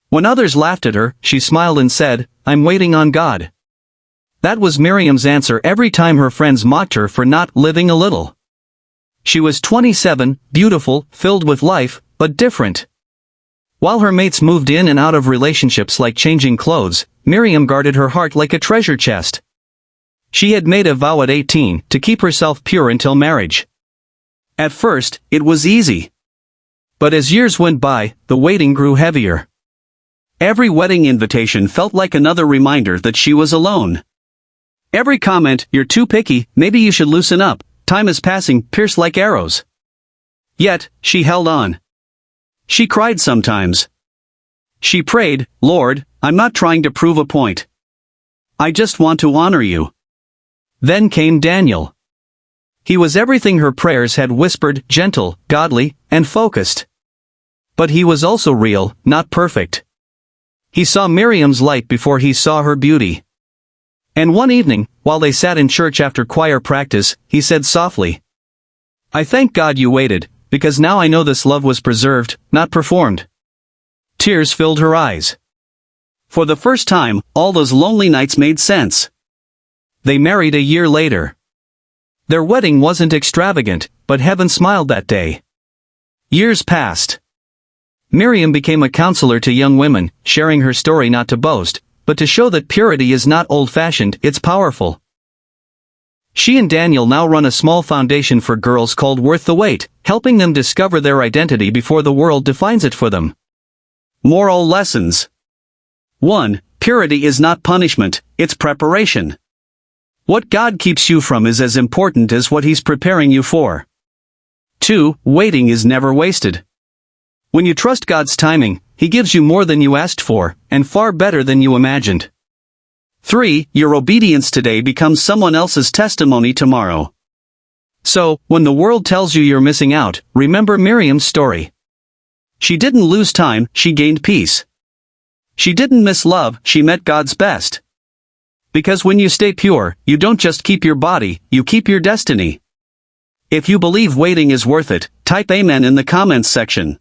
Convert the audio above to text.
When others laughed at her, she smiled and said, "I'm waiting on God." That was Miriam's answer every time her friends mocked her for not living a little. She was 27, beautiful, filled with life, but different. While her mates moved in and out of relationships like changing clothes, Miriam guarded her heart like a treasure chest. She had made a vow at 18 to keep herself pure until marriage. At first, it was easy. But as years went by, the waiting grew heavier. Every wedding invitation felt like another reminder that she was alone. Every comment, "You're too picky, maybe you should loosen up, time is passing," pierced like arrows. Yet, she held on. She cried sometimes. She prayed, "Lord, I'm not trying to prove a point. I just want to honor you." Then came Daniel. He was everything her prayers had whispered, gentle, godly, and focused. But he was also real, not perfect. He saw Miriam's light before he saw her beauty. And one evening, while they sat in church after choir practice, he said softly, "I thank God you waited, because now I know this love was preserved, not performed." Tears filled her eyes. For the first time, all those lonely nights made sense. They married a year later. Their wedding wasn't extravagant, but heaven smiled that day. Years passed. Miriam became a counselor to young women, sharing her story not to boast, but to show that purity is not old-fashioned, it's powerful. She and Daniel now run a small foundation for girls called Worth the Wait, helping them discover their identity before the world defines it for them. Moral lessons. 1. Purity is not punishment, it's preparation. What God keeps you from is as important as what He's preparing you for. 2. Waiting is never wasted. When you trust God's timing, He gives you more than you asked for, and far better than you imagined. 3. Your obedience today becomes someone else's testimony tomorrow. So, when the world tells you you're missing out, remember Miriam's story. She didn't lose time, she gained peace. She didn't miss love, she met God's best. Because when you stay pure, you don't just keep your body, you keep your destiny. If you believe waiting is worth it, type Amen in the comments section.